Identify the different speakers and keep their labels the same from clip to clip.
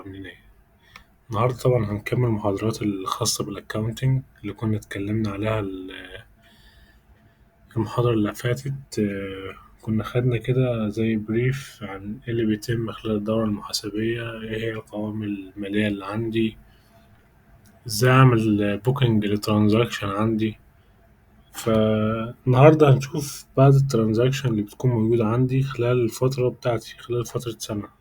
Speaker 1: عاملين ايه؟ النهاردة طبعا هنكمل المحاضرات الخاصة بالأكاونتنج اللي كنا اتكلمنا عليها المحاضرة اللي فاتت. كنا خدنا كده زي بريف عن ايه اللي بيتم خلال الدورة المحاسبية، ايه هي القوائم المالية اللي عندي، ازاي اعمل بوكينج لترانزاكشن عندي. فالنهاردة هنشوف بعض الترانزاكشن اللي بتكون موجودة عندي خلال الفترة بتاعتي، خلال فترة سنة.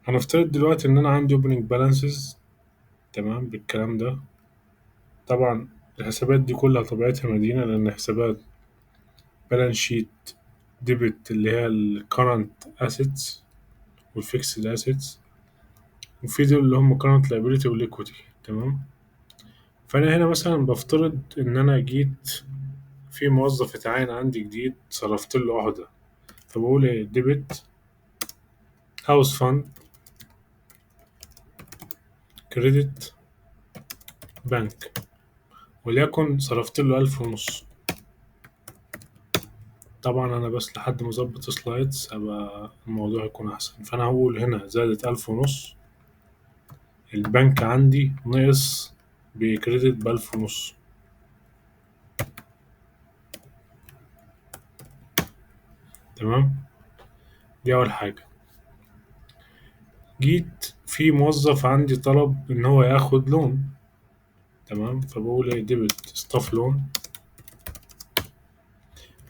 Speaker 1: هنفترض دلوقتي إن أنا عندي opening balances. تمام بالكلام ده. طبعا الحسابات دي كلها طبيعتها مدينة، لأن حسابات بالانس شيت ديبت اللي هي ال current assets وال fixed assets، وفي دول اللي هم current liability وال equity. تمام. فأنا هنا مثلا بفترض إن أنا جيت في موظف اتعين عندي جديد، صرفت له عهدة، فبقول إيه debit house fund credit bank، وليكن صرفت له 1500. طبعا أنا بس لحد ما أظبط سلايدز هبقى الموضوع يكون أحسن. فأنا هقول هنا زادت 1500، البنك عندي نقص بكريدت ب1500. تمام. دي أول حاجة. جيت في موظف عندي طلب إن هو ياخد لون. تمام. فبقول إيه ديبت ستاف لون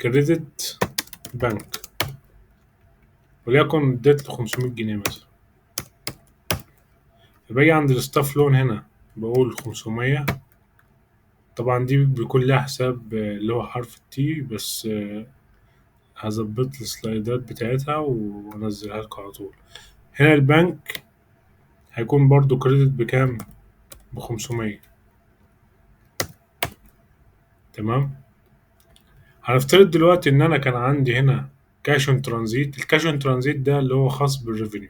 Speaker 1: كريدت بنك، وليكن اديت له 500 جنيه مثلا. فباجي عند الستاف لون هنا بقول 500. طبعا دي بيكون لها حساب اللي هو حرف التي بس. هظبط السلايدات بتاعتها وانزلها لكم على طول. هنا البنك هيكون برضو كريدت بكام؟ ب500. تمام. هنفترض دلوقتي ان انا كان عندي هنا كاش اون ترانزيت. الكاش اون ترانزيت ده اللي هو خاص بالريفينيو.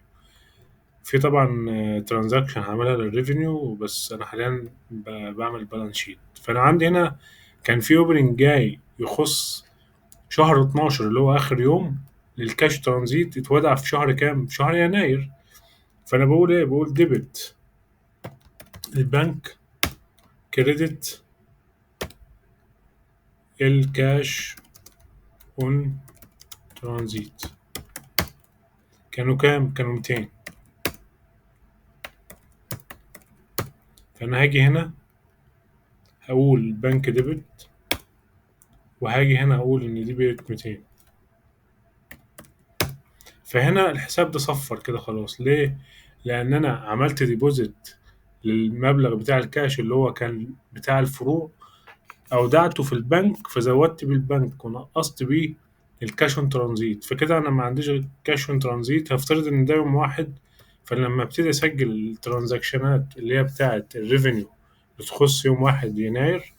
Speaker 1: في طبعا ترانزاكشن هعملها للريفينيو، بس انا حاليا بعمل بالانس شيت. فانا عندي هنا كان في اوبننج جاي يخص شهر 12 اللي هو اخر يوم للكاش ترانزيت، اتودع في شهر كام؟ في شهر يناير. فانا بقول ايه؟ بقول ديبت البنك كريدت الكاش اون ترانزيت. كانوا كام؟ كانوا 200. فانا هاجي هنا هقول بنك ديبت، وهاجي هنا اقول ان دي بقت 200. فهنا الحساب ده صفر كده خلاص. ليه؟ لان انا عملت ديبوزيت للمبلغ بتاع الكاش اللي هو كان بتاع الفروع، اودعته في البنك، فزودت بيه البنك ونقصت بيه الكاش اون ترانزيت. فكده انا ما عنديش غير كاش اون ترانزيت. هفترض ان ده يوم واحد، فلما ابتدي اسجل الترانزاكشنات اللي هي بتاعه الريفينيو اللي تخص يوم 1 يناير،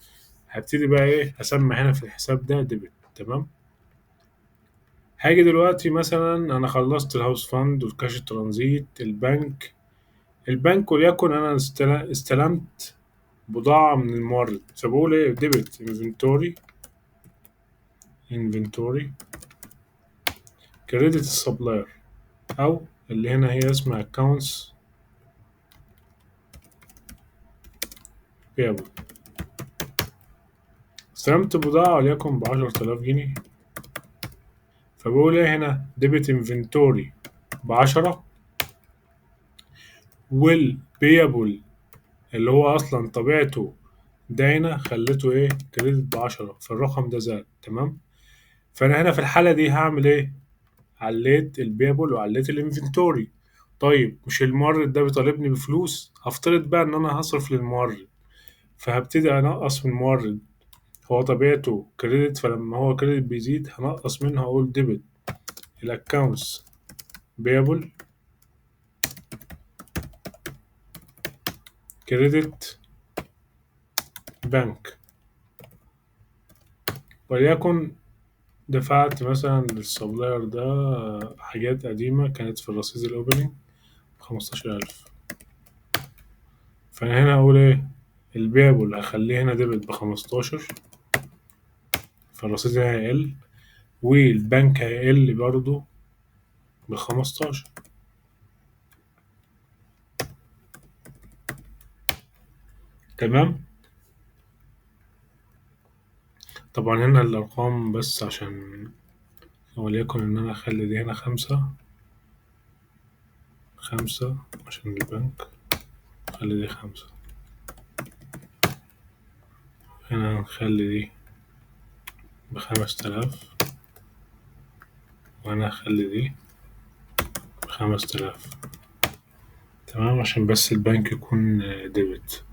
Speaker 1: هبتدي بقى ايه اسمي هنا في الحساب ده ديبت. تمام. هاجي دلوقتي مثلا انا خلصت الهاوس فاند والكاش ترانزيت البنك وليكن انا استلمت بضاعة من المورد، فبقول ايه ديبت انفنتوري كريدت السبلاير، او اللي هنا هي اسمها accounts payable. استلمت بضاعة وليكن ب10,000 جنيه، فبقول ايه هنا ديبت انفنتوري ب10، والبيبل اللي هو اصلا طبيعته داينة خليته ايه كريدت ب10، فالرقم ده زاد. تمام. فانا هنا في الحالة دي هعمل ايه؟ عليت البيبل وعليت الانفنتوري. طيب مش المورد ده بيطالبني بفلوس؟ هفترض بقى ان انا هصرف للمورد، فهبتدي انقص من المورد. هو طبيعته كريدت، فلما هو كريدت بيزيد هنقص منه، اقول ديبت الاكونتس بيبل كريدت بنك، وليكن دفعت مثلا للسبلاير ده حاجات قديمة كانت في الرصيد الأوبننج ب15,000. فأنا هنا أقول إيه؟ البيبل هخليه هنا ديبت ب15، فالرصيد هنا هيقل، والبنك هيقل برضه ب15. تمام. طبعا هنا الأرقام بس عشان وليكن إن أنا أخلي دي هنا 5 عشان البنك، أخلي دي 5، هنا هنخلي دي ب5000، وأنا هخلي دي ب5000. تمام، عشان بس البنك يكون ديبت.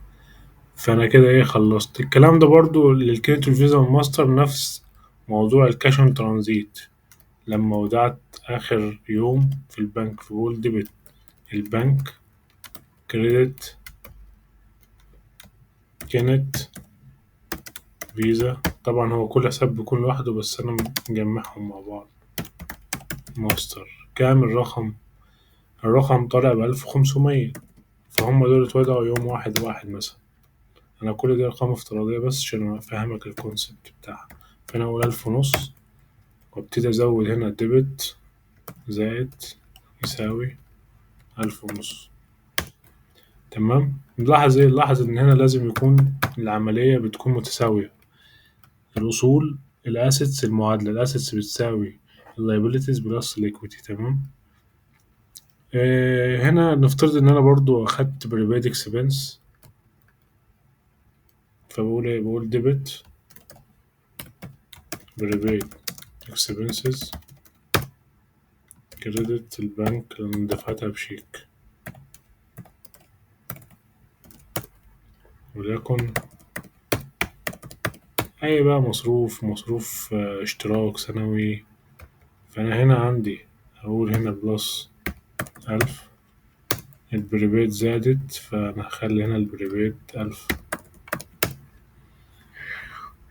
Speaker 1: فأنا كده إيه خلصت الكلام ده. برضو للكريدت والفيزا والماستر نفس موضوع الكاش اون ترانزيت. لما ودعت آخر يوم في البنك فبقول ديبت البنك، كريدت كانت فيزا. طبعا هو كل حساب بيكون لوحده بس أنا مجمعهم مع بعض. ماستر كام الرقم؟ الرقم طالع ب1500، فهم دول اتوضعوا يوم 1/1 مثلا. أنا كل دي أرقام افتراضية بس عشان أفهمك الكونسبت بتاعها. فأنا أقول 1500 وابتدي أزود هنا ديبت زائد يساوي 1500. تمام. نلاحظ إيه؟ نلاحظ إن هنا لازم يكون العملية بتكون متساوية. الأصول الأسيتس، المعادلة الأسيتس بتساوي اللايبيليتيز بلس الإيكويتي. تمام. هنا نفترض إن أنا برضو أخدت بريبيد إكسبنس، فبقول إيه؟ بقول ديبت بريبيد إكسبنسز كريدت البنك لما دفعتها بشيك، وليكن أي بقى مصروف اشتراك سنوي. فأنا هنا عندي هقول هنا بلس 1000. البريبيد زادت فأنا هخلي هنا البريبيد 1000.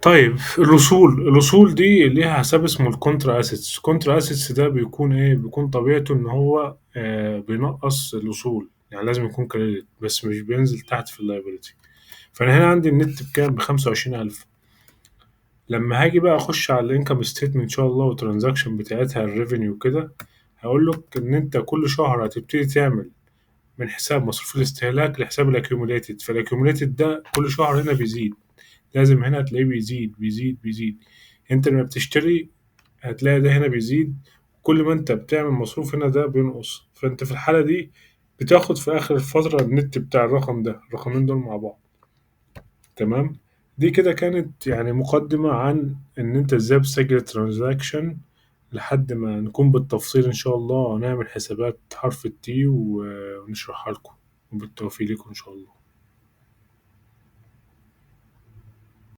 Speaker 1: طيب الأصول دي ليها حساب اسمه الكونترا أسيتس. الكونترا أسيتس ده بيكون إيه؟ بيكون طبيعته إن هو بينقص الأصول، يعني لازم يكون كريدت بس مش بينزل تحت في اللايبيلتي. فأنا هنا عندي النت بكام؟ ب25,000. لما هاجي بقى أخش على الإنكم ستيتمنت إن شاء الله والترانزاكشن بتاعتها الريفينيو كده، هقول لك إن أنت كل شهر هتبتدي تعمل من حساب مصروف الاستهلاك لحساب الاكيوميليتد. فالاكيوميليتد ده كل شهر هنا بيزيد، لازم هنا تلاقيه بيزيد بيزيد بيزيد. انت لما بتشتري هتلاقي ده هنا بيزيد، كل ما انت بتعمل مصروف هنا ده بينقص. فانت في الحالة دي بتاخد في اخر الفترة النت بتاع الرقم ده، الرقمين دول مع بعض. تمام. دي كده كانت يعني مقدمة عن ان انت ازاي بتسجل ترانزاكشن، لحد ما نكون بالتفصيل ان شاء الله ونعمل حسابات حرف التي ونشرحها لكم. وبالتوفيق لكم ان شاء الله.